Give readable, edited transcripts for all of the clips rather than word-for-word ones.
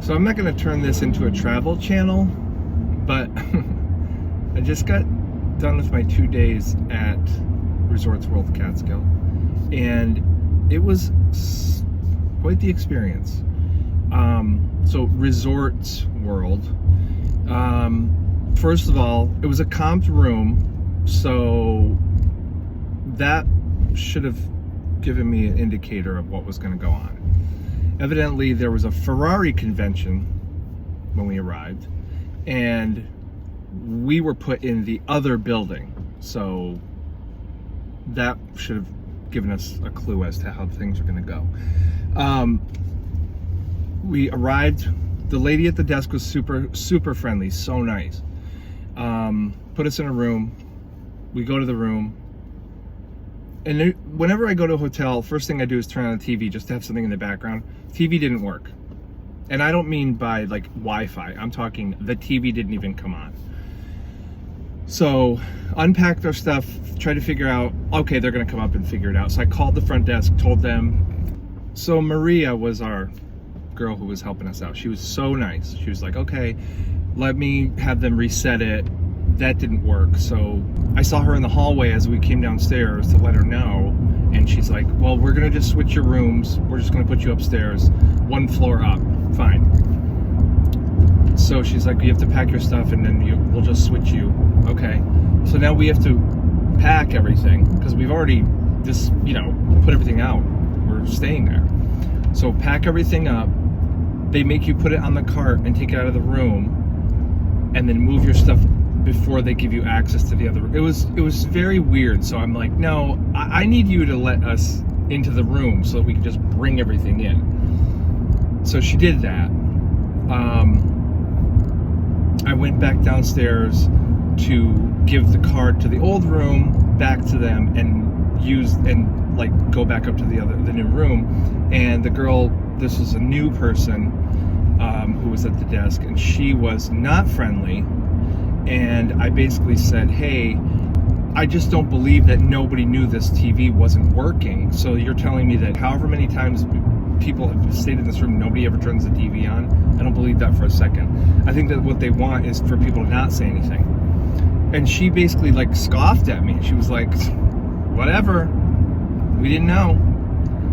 So I'm not going to turn this into a travel channel, but I just got done with my 2 days at Resorts World Catskill, and it was quite the experience. So Resorts World, first of all, it was a comped room, so that should have given me an indicator of what was going to go on. Evidently, there was a Ferrari convention when we arrived, and we were put in the other building, so that should have given us a clue as to how things are going to go. We arrived, the lady at the desk was super friendly, so nice. Put us in a room, we go to the room, and whenever I go to a hotel, first thing I do is turn on the TV just to have something in the background. TV didn't work. And I don't mean by like Wi-Fi, I'm talking the TV didn't even come on. So unpacked our stuff, tried to figure out, okay, they're gonna come up and figure it out. So I called the front desk, told them. So Maria was our girl who was helping us out. She was so nice. She was like, okay, let me have them reset it. That didn't work. So I saw her in the hallway as we came downstairs to let her know, and she's like, well, we're gonna just switch your rooms. We're just gonna put you upstairs, 1 floor up. Fine. So she's like, you have to pack your stuff and then we'll just switch you. Okay. So now we have to pack everything because we've already just, put everything out. We're staying there. So pack everything up. They make you put it on the cart and take it out of the room and then move your stuff before they give you access to the other room. It was very weird. So I'm like, no, I need you to let us into the room so that we can just bring everything in. So she did that. I went back downstairs to give the card to the old room back to them and go back up to the new room. And the girl, this was a new person who was at the desk, and she was not friendly. And I basically said, hey, I just don't believe that nobody knew this TV wasn't working. So you're telling me that however many times people have stayed in this room, nobody ever turns the TV on? I don't believe that for a second. I think that what they want is for people to not say anything. And she basically scoffed at me. She was like, whatever, we didn't know.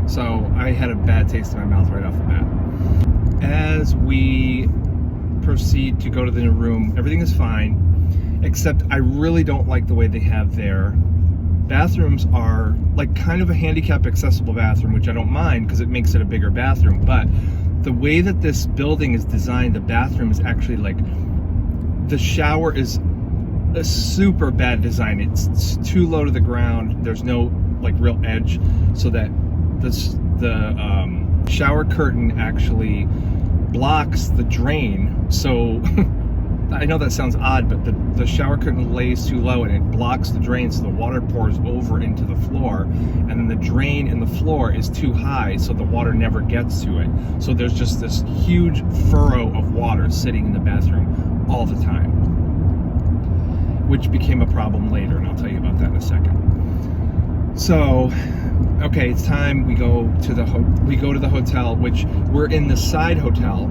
So I had a bad taste in my mouth right off the bat. As we proceed to go to the new room, everything is fine, except I really don't like the way they have their bathrooms are kind of a handicap accessible bathroom, which I don't mind because it makes it a bigger bathroom. But the way that this building is designed, the bathroom is actually the shower is a super bad design. It's too low to the ground. There's no real edge, so that the shower curtain actually blocks the drain. So I know that sounds odd, but the shower curtain lays too low and it blocks the drain, so the water pours over into the floor, and then the drain in the floor is too high, so the water never gets to it. So there's just this huge furrow of water sitting in the bathroom all the time, which became a problem later, and I'll tell you about that in a second. So, okay, it's time. We go to the hotel, which we're in the side hotel.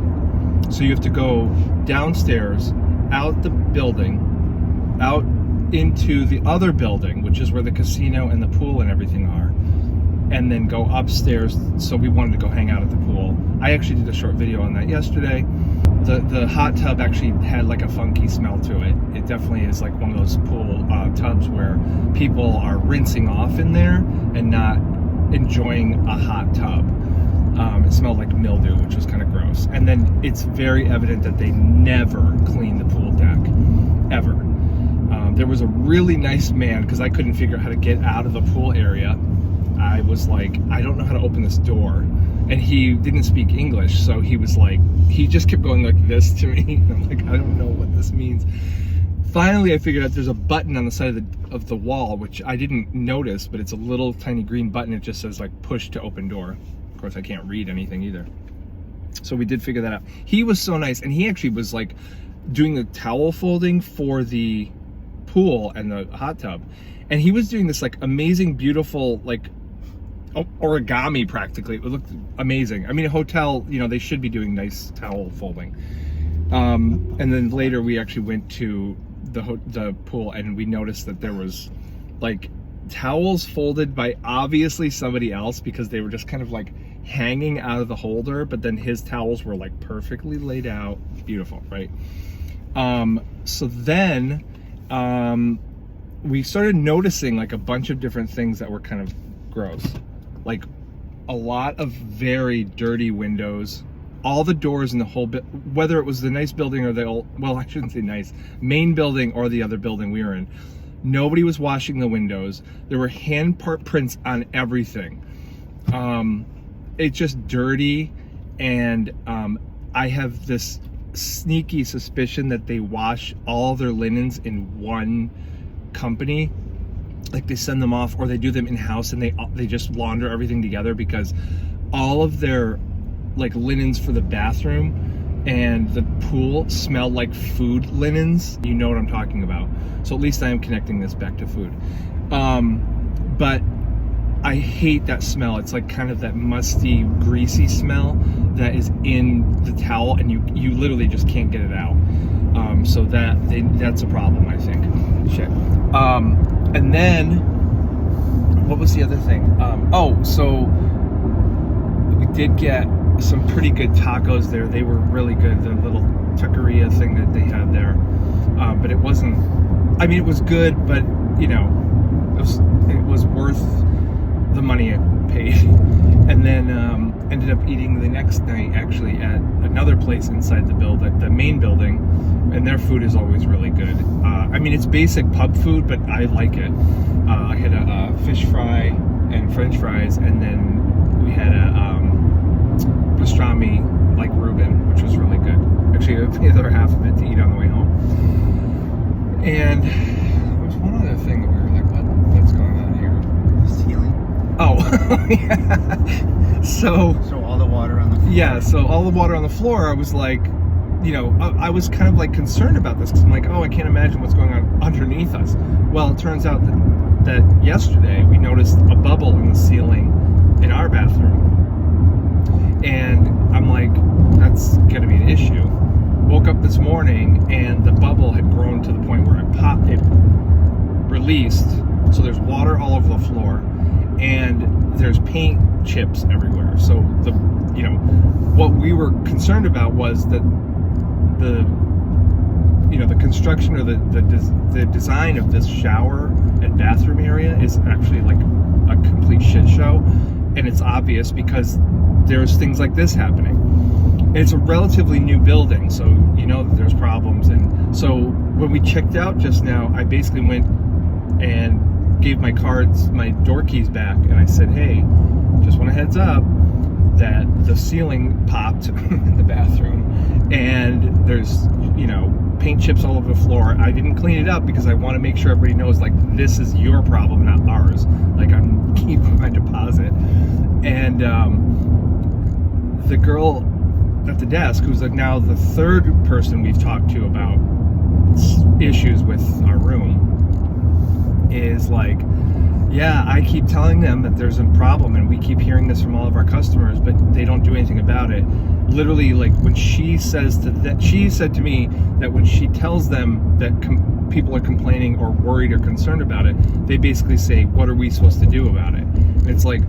So you have to go downstairs, out the building, out into the other building, which is where the casino and the pool and everything are, and then go upstairs. So we wanted to go hang out at the pool. I actually did a short video on that yesterday. The hot tub actually had a funky smell to it. It definitely is one of those pool tubs where people are rinsing off in there and not enjoying a hot tub. It smelled like mildew, which was kind of gross. And then it's very evident that they never clean the pool deck, ever. There was a really nice man, because I couldn't figure out how to get out of the pool area. I was like, I don't know how to open this door. And he didn't speak English, so he was he just kept going like this to me. I'm like, I don't know what this means. Finally, I figured out there's a button on the side of the wall, which I didn't notice, but it's a little tiny green button. It just says push to open door. Of course, I can't read anything either. So we did figure that out. He was so nice, and he actually was doing the towel folding for the pool and the hot tub. And he was doing this amazing, beautiful, origami practically. It looked amazing. I mean, a hotel, you know, they should be doing nice towel folding. And then later we actually went to the pool, and we noticed that there was like towels folded by obviously somebody else, because they were just kind of like hanging out of the holder, but then his towels were like perfectly laid out. Beautiful, right? So then we started noticing like a bunch of different things that were kind of gross, like a lot of very dirty windows. All the doors in the whole bit, whether it was the nice building or the old, well, I shouldn't say nice, main building or the other building we were in, nobody was washing the windows. There were hand prints on everything. It's just dirty, and I have this sneaky suspicion that they wash all their linens in one company. Like they send them off, or they do them in-house, and they just launder everything together, because all of their like linens for the bathroom and the pool smell like food linens. You know what I'm talking about. So at least I am connecting this back to food. But I hate that smell. It's like kind of that musty, greasy smell that is in the towel, and you literally just can't get it out. So that's a problem, I think. Shit. And then what was the other thing? So we did get some pretty good tacos there. They were really good. The little taqueria thing that they had there, but it wasn't. I mean, it was good, but you know, it was worth the money it paid. And then ended up eating the next night actually at another place inside the main building, and their food is always really good. I mean, it's basic pub food, but I like it. I had a fish fry and French fries, and then we had a pastrami like Reuben, which was really good. Actually, I paid the other half of it to eat on the way home. And there was one other thing that we were like, what's going on here? The ceiling. Oh, yeah. So all the water on the floor. Yeah, so all the water on the floor, I was like, you know, I was kind of like concerned about this, because I'm like, oh, I can't imagine what's going on underneath us. Well, it turns out that yesterday we noticed a bubble in the ceiling in our bathroom. And I'm like, that's gonna be an issue. Woke up this morning and the bubble had grown to the point where it released. So there's water all over the floor, and there's paint chips everywhere. So what we were concerned about was that the construction or the design of this shower and bathroom area is actually like a complete shit show, and it's obvious because there's things like this happening. And it's a relatively new building, so you know that there's problems. And so when we checked out just now, I basically went and gave my door keys back, and I said, hey, just want a heads up that the ceiling popped in the bathroom, and there's, paint chips all over the floor. I didn't clean it up because I want to make sure everybody knows, like, this is your problem, not ours. Like, I'm keeping my deposit. And the girl at the desk, who's like now the third person we've talked to about issues with our room, is like, yeah, I keep telling them that there's a problem, and we keep hearing this from all of our customers, but they don't do anything about it. Literally, like, when she said to me that when she tells them that people are complaining or worried or concerned about it, they basically say, what are we supposed to do about it? And it's like,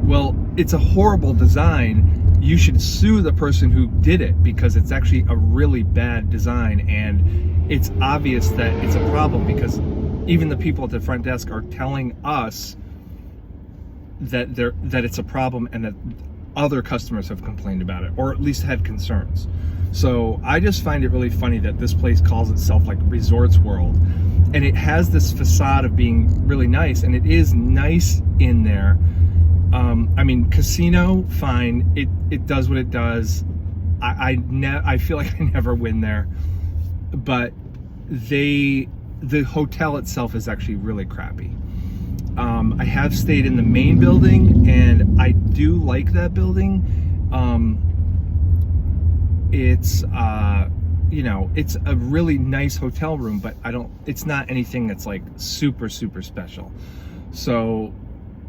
well, it's a horrible design. You should sue the person who did it, because it's actually a really bad design, and it's obvious that it's a problem, because even the people at the front desk are telling us that it's a problem, and that other customers have complained about it, or at least had concerns. So I just find it really funny that this place calls itself like Resorts World, and it has this facade of being really nice, and it is nice in there. I mean, casino, fine. It does what it does. I feel like I never win there, but the hotel itself is actually really crappy. I have stayed in the main building, and I do like that building. It's it's a really nice hotel room, but it's not anything that's like super, super special. So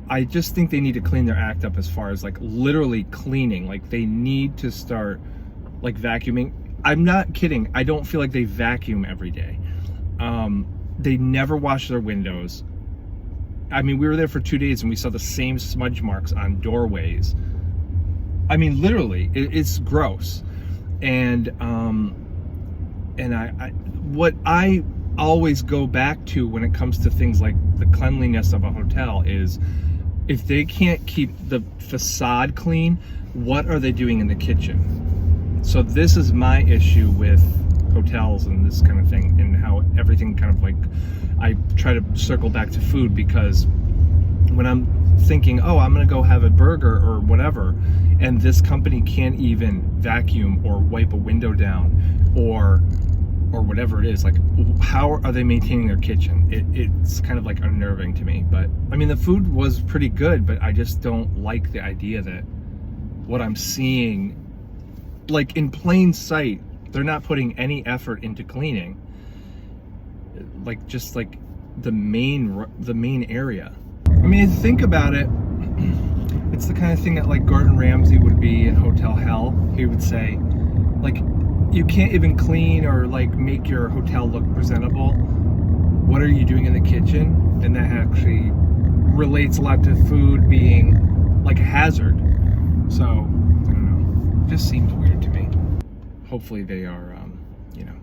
I just think they need to clean their act up as far as like literally cleaning. Like they need to start like vacuuming. I'm not kidding. I don't feel like they vacuum every day. They never wash their windows. I mean, we were there for 2 days and we saw the same smudge marks on doorways. I mean, literally, it's gross. And what I always go back to when it comes to things like the cleanliness of a hotel is, if they can't keep the facade clean, what are they doing in the kitchen? So this is my issue with hotels and this kind of thing, and how everything kind of like, I try to circle back to food, because when I'm thinking, oh, I'm gonna go have a burger or whatever, and this company can't even vacuum or wipe a window down or whatever it is, like, how are they maintaining their kitchen? It's kind of like unnerving to me. But I mean, the food was pretty good, but I just don't like the idea that what I'm seeing, like in plain sight, they're not putting any effort into cleaning, like just like the main area. I mean, think about it. It's the kind of thing that like Gordon Ramsay would be in Hotel Hell. He would say, like, you can't even clean or like make your hotel look presentable. What are you doing in the kitchen? And that actually relates a lot to food being like a hazard. So, I don't know. It just seems weird to me. Hopefully they are, you know.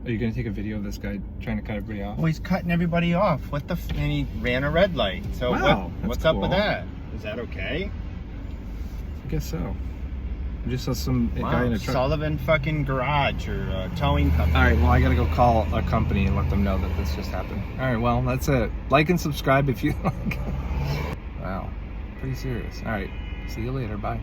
Are you gonna take a video of this guy trying to cut everybody off? Well, he's cutting everybody off. What the? And he ran a red light. So Wow, what's that's up with cool. that? Is that okay? I guess so. I just saw some guy in a truck. Sullivan fucking garage or towing company. All right, well, I gotta go call a company and let them know that this just happened. All right, well, that's it. Like and subscribe if you like. Wow, pretty serious. All right, see you later. Bye.